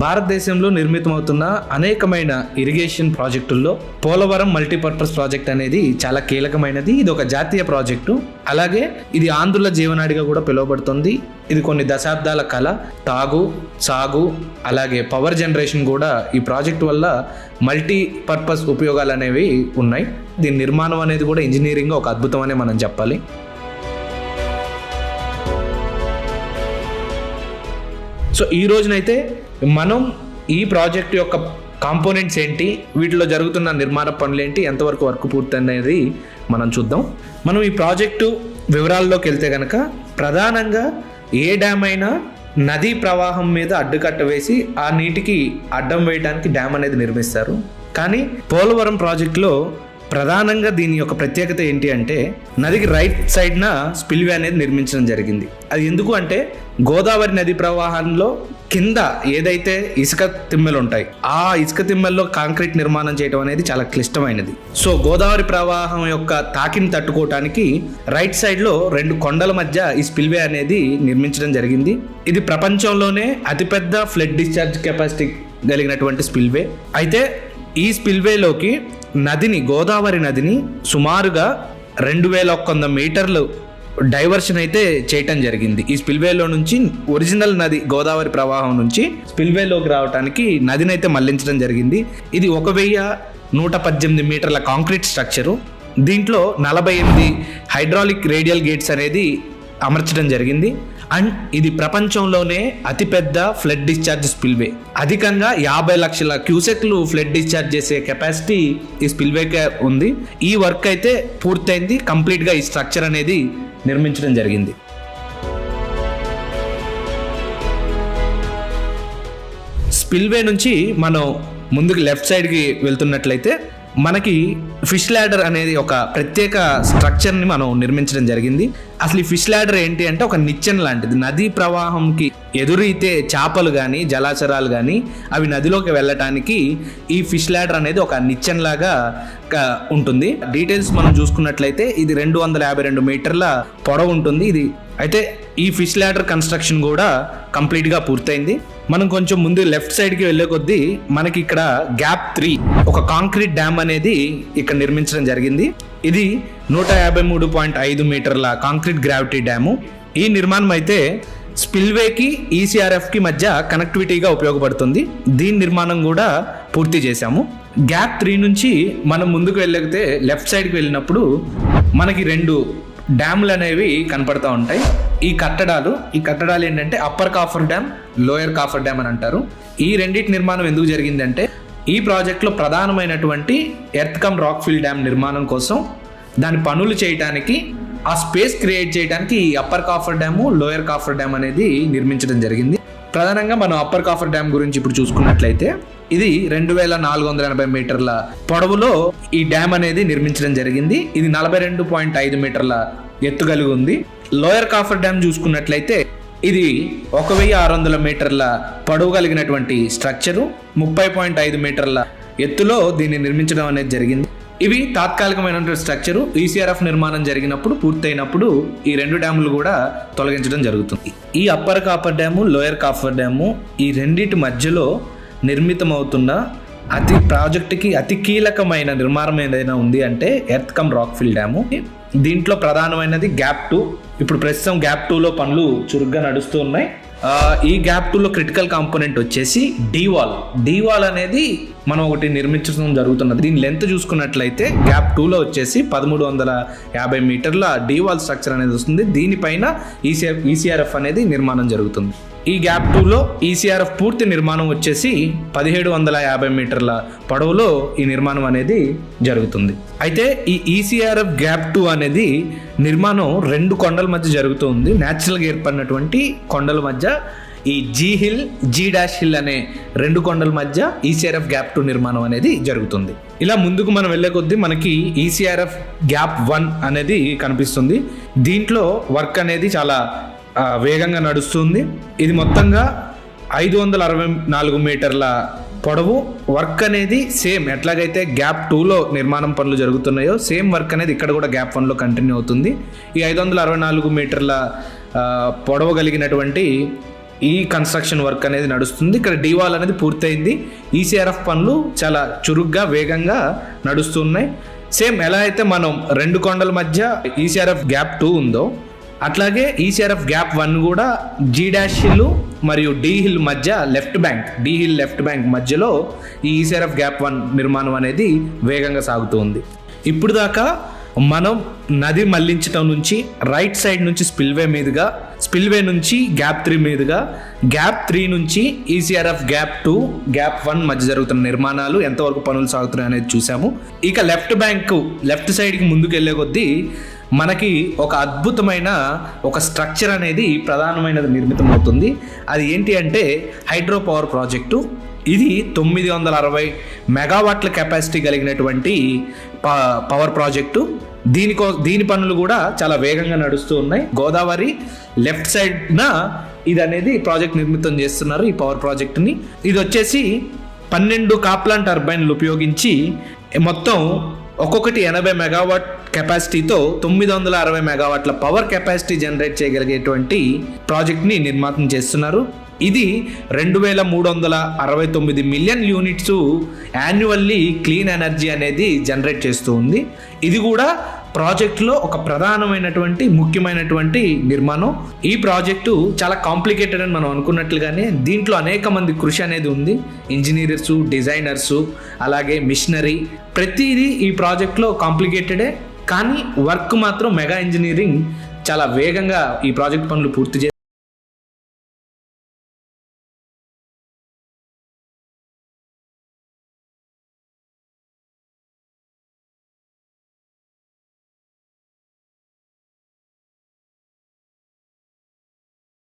భారతదేశంలో నిర్మితమవుతున్న అనేకమైన irrigation ప్రాజెక్టుల్లో Polavaram multipurpose project అనేది చాలా కీలకమైనది. ఇది ఒక జాతీయ ప్రాజెక్టు. అలాగే ఇది ఆంధ్రుల జీవనాడిగా కూడా పిలువబడుతుంది. ఇది కొన్ని దశాబ్దాల కళ. తాగు, సాగు, అలాగే పవర్ జనరేషన్ కూడా ఈ ప్రాజెక్టు వల్ల మల్టీపర్పస్ ఉపయోగాలు అనేవి ఉన్నాయి. దీని నిర్మాణం అనేది కూడా ఇంజనీరింగ్ ఒక అద్భుతం అనే మనం చెప్పాలి. సో ఈ రోజునైతే మనం ఈ ప్రాజెక్ట్ యొక్క కాంపోనెంట్స్ ఏంటి, వీటిలో జరుగుతున్న నిర్మాణ పనులు ఏంటి, ఎంతవరకు వర్క్ పూర్తి అనేది మనం చూద్దాం. మనం ఈ ప్రాజెక్టు వివరాల్లోకి వెళ్తే కనుక ప్రధానంగా ఏ డ్యామ్ అయినా నదీ ప్రవాహం మీద అడ్డుకట్ట వేసి ఆ నీటికి అడ్డం వేయడానికి డ్యామ్ అనేది నిర్మిస్తారు. కానీ పోలవరం ప్రాజెక్టులో ప్రధానంగా దీని యొక్క ప్రత్యేకత ఏంటి అంటే నదికి రైట్ సైడ్న స్పిల్వే అనేది నిర్మించడం జరిగింది. అది ఎందుకు అంటే గోదావరి నది ప్రవాహంలో కింద ఏదైతే ఇసుక తిమ్మెలు ఉంటాయి, ఆ ఇసుక తిమ్మెల్లో కాంక్రీట్ నిర్మాణం చేయడం అనేది చాలా క్లిష్టమైనది. సో గోదావరి ప్రవాహం యొక్క తాకిని తట్టుకోవటానికి రైట్ సైడ్లో 2 కొండల మధ్య ఈ స్పిల్వే అనేది నిర్మించడం జరిగింది. ఇది ప్రపంచంలోనే అతిపెద్ద ఫ్లడ్ డిశ్చార్జ్ కెపాసిటీ కలిగినటువంటి స్పిల్వే. అయితే ఈ స్పిల్వేలోకి గోదావరి నదిని సుమారుగా 2100 మీటర్లు డైవర్షన్ అయితే చేయటం జరిగింది. ఈ స్పిల్వేలో నుంచి ఒరిజినల్ నది గోదావరి ప్రవాహం నుంచి స్పిల్వేలోకి రావడానికి నదిని అయితే మళ్లించడం జరిగింది. ఇది 1118 మీటర్ల కాంక్రీట్ స్ట్రక్చరు. దీంట్లో 48 హైడ్రాలిక్ రేడియల్ గేట్స్ అనేది అమర్చడం జరిగింది. అండ్ ఇది ప్రపంచంలోనే అతిపెద్ద ఫ్లడ్ డిశ్చార్జ్ స్పిల్వే. అధికంగా 50 లక్షల క్యూసెక్లు ఫ్లడ్ డిశ్చార్జ్ చేసే కెపాసిటీ ఈ స్పిల్వేకే ఉంది. ఈ వర్క్ అయితే పూర్తయింది. కంప్లీట్గా ఈ స్ట్రక్చర్ అనేది నిర్మించడం జరిగింది. స్పిల్వే నుంచి మనం ముందుకు లెఫ్ట్ సైడ్కి వెళ్తున్నట్లయితే మనకి ఫిష్ ల్యాడర్ అనేది ఒక ప్రత్యేక స్ట్రక్చర్ని మనం నిర్మించడం జరిగింది. అసలు ఈ ఫిష్ ల్యాడర్ ఏంటి అంటే ఒక నిచ్చెన లాంటిది. నదీ ప్రవాహంకి ఎదురైతే చేపలు కానీ జలాచరాలు కానీ అవి నదిలోకి వెళ్ళటానికి ఈ ఫిష్ ల్యాడర్ అనేది ఒక నిచ్చెన లాగా ఉంటుంది. డీటెయిల్స్ మనం చూసుకున్నట్లయితే ఇది 252 మీటర్ల పొడవు ఉంటుంది. ఇది అయితే ఈ ఫిష్ ల్యాడర్ కన్స్ట్రక్షన్ కూడా కంప్లీట్గా పూర్తయింది. మనం కొంచెం ముందు లెఫ్ట్ సైడ్కి వెళ్ళే కొద్దీ మనకి ఇక్కడ గ్యాప్ 3 ఒక కాంక్రీట్ డ్యామ్ అనేది ఇక్కడ నిర్మించడం జరిగింది. ఇది 153.5 మీటర్ల కాంక్రీట్ గ్రావిటీ డ్యాము. ఈ నిర్మాణం అయితే స్పిల్వేకి ఈసీఆర్ఎఫ్కి మధ్య కనెక్టివిటీగా ఉపయోగపడుతుంది. దీని నిర్మాణం కూడా పూర్తి చేశాము. గ్యాప్ 3 నుంచి మనం ముందుకు వెళ్ళితే లెఫ్ట్ సైడ్కి వెళ్ళినప్పుడు మనకి 2 డ్యాములు అనేవి కనపడతా ఉంటాయి. ఈ కట్టడాలు ఏంటంటే upper coffer dam, lower coffer dam అని అంటారు. ఈ రెండింటి నిర్మాణం ఎందుకు జరిగిందంటే ఈ ప్రాజెక్ట్లో ప్రధానమైనటువంటి earth cum rock fill dam నిర్మాణం కోసం దాని పనులు చేయడానికి, ఆ స్పేస్ క్రియేట్ చేయడానికి ఈ upper copper dam, lower coffer dam అనేది నిర్మించడం జరిగింది. ప్రధానంగా మనం అప్పర్ కాఫర్ డ్యామ్ గురించి ఇప్పుడు చూసుకున్నట్లయితే ఇది 2480 మీటర్ల పొడవులో ఈ డ్యామ్ అనేది నిర్మించడం జరిగింది. ఇది 42.5 మీటర్ల ఎత్తు కలిగి ఉంది. లోయర్ కాఫర్ డ్యామ్ చూసుకున్నట్లయితే ఇది 1600 మీటర్ల పొడవు కలిగినటువంటి స్ట్రక్చరు, 30.5 మీటర్ల ఎత్తులో దీన్ని నిర్మించడం అనేది జరిగింది. ఇవి తాత్కాలికమైనటువంటి స్ట్రక్చరు. ఈసీఆర్ఎఫ్ నిర్మాణం జరిగినప్పుడు పూర్తయినప్పుడు ఈ 2 డ్యాములు కూడా తొలగించడం జరుగుతుంది. ఈ upper copper dam, lower copper dam ఈ రెండింటి మధ్యలో నిర్మితమవుతున్న ప్రాజెక్టుకి అతి కీలకమైన నిర్మాణం ఏదైనా ఉంది అంటే earth cum rock fill dam. దీంట్లో ప్రధానమైనది గ్యాప్ 2. ఇప్పుడు ప్రస్తుతం గ్యాప్ 2లో పనులు చురుగ్గా నడుస్తూ ఉన్నాయి. ఈ గ్యాప్ 2లో క్రిటికల్ కాంపోనెంట్ వచ్చేసి డీవాల్ అనేది మనం ఒకటి నిర్మించడం జరుగుతున్నది. దీని లెంత్ చూసుకున్నట్లయితే గ్యాప్ 2లో వచ్చేసి 1350 మీటర్ల డీవాల్ స్ట్రక్చర్ అనేది వస్తుంది. దీనిపైన ఈసీఆర్ఎఫ్ అనేది నిర్మాణం జరుగుతుంది. ఈ గ్యాప్ 2లో ఈసీఆర్ఎఫ్ పూర్తి నిర్మాణం వచ్చేసి 1750 మీటర్ల పొడవులో ఈ నిర్మాణం అనేది జరుగుతుంది. అయితే ఈ ఈసీఆర్ఎఫ్ గ్యాప్ 2 అనేది నిర్మాణం 2 కొండల మధ్య జరుగుతుంది. న్యాచురల్గా ఏర్పడినటువంటి కొండల మధ్య ఈ జీ డాష్ హిల్ అనే 2 కొండల మధ్య ఈసీఆర్ఎఫ్ గ్యాప్ 2 నిర్మాణం అనేది జరుగుతుంది. ఇలా ముందుకు మనం వెళ్ళే కొద్దీ మనకి ఈసీఆర్ఎఫ్ గ్యాప్ 1 అనేది కనిపిస్తుంది. దీంట్లో వర్క్ అనేది చాలా వేగంగా నడుస్తుంది. ఇది మొత్తంగా 564 మీటర్ల పొడవు. వర్క్ అనేది సేమ్ ఎట్లాగైతే గ్యాప్ 2లో నిర్మాణం పనులు జరుగుతున్నాయో సేమ్ వర్క్ అనేది ఇక్కడ కూడా గ్యాప్ 1లో కంటిన్యూ అవుతుంది. ఈ 564 మీటర్ల పొడవు కలిగినటువంటి ఈ కన్స్ట్రక్షన్ వర్క్ అనేది నడుస్తుంది. ఇక్కడ డీవాల్ అనేది పూర్తయింది. ఈసీఆర్ఎఫ్ పనులు చాలా చురుగ్గా వేగంగా నడుస్తున్నాయి. సేమ్ ఎలా అయితే మనం 2 కొండల మధ్య ఈసీఆర్ఎఫ్ గ్యాప్ 2 ఉందో అట్లాగే ఈసీఆర్ఎఫ్ గ్యాప్ 1 కూడా జీ డాష్ హిల్ మరియు డి హిల్ మధ్య డి హిల్ లెఫ్ట్ బ్యాంక్ మధ్యలో ఈ ఈసీఆర్ఎఫ్ గ్యాప్ 1 నిర్మాణం అనేది వేగంగా సాగుతుంది. ఇప్పుడు దాకా మనం నది మళ్లించడం నుంచి రైట్ సైడ్ నుంచి స్పిల్వే నుంచి గ్యాప్ 3 మీదుగా గ్యాప్ 3 నుంచి ఈసీఆర్ఎఫ్ గ్యాప్ 2 గ్యాప్ 1 మధ్య జరుగుతున్న నిర్మాణాలు ఎంతవరకు పనులు సాగుతున్నాయి అనేది చూసాము. ఇక లెఫ్ట్ సైడ్కి ముందుకు వెళ్ళే కొద్దీ మనకి ఒక అద్భుతమైన ఒక స్ట్రక్చర్ అనేది ప్రధానమైనది నిర్మితం అవుతుంది. అది ఏంటి అంటే హైడ్రో పవర్ ప్రాజెక్టు. ఇది 960 మెగావాట్ల కెపాసిటీ కలిగినటువంటి పవర్ ప్రాజెక్టు. దీని పనులు కూడా చాలా వేగంగా నడుస్తూ ఉన్నాయి. గోదావరి లెఫ్ట్ సైడ్న ఇది అనేది ప్రాజెక్ట్ నిర్మితం చేస్తున్నారు ఈ పవర్ ప్రాజెక్టుని. ఇది వచ్చేసి 12 కాప్లాన్ టర్బైన్లు ఉపయోగించి మొత్తం ఒక్కొక్కటి 80 మెగావాట్ కెపాసిటీతో 960 మెగావాట్ల పవర్ కెపాసిటీ జనరేట్ చేయగలిగేటువంటి ప్రాజెక్ట్ని నిర్మాణం చేస్తున్నారు. ఇది 2369 million units annually clean energy అనేది జనరేట్ చేస్తూ ఉంది. ఇది కూడా ప్రాజెక్టులో ఒక ప్రధానమైనటువంటి ముఖ్యమైనటువంటి నిర్మాణం. ఈ ప్రాజెక్టు చాలా కాంప్లికేటెడ్ అని మనం అనుకున్నట్లుగానే దీంట్లో అనేక మంది కృషి అనేది ఉంది. ఇంజనీర్స్, డిజైనర్స్, అలాగే మిషనరీ, ప్రతిదీ ఈ ప్రాజెక్ట్లో కాంప్లికేటెడే. కానీ వర్క్ మాత్రం మెగా ఇంజనీరింగ్ చాలా వేగంగా ఈ ప్రాజెక్ట్ పనులు పూర్తి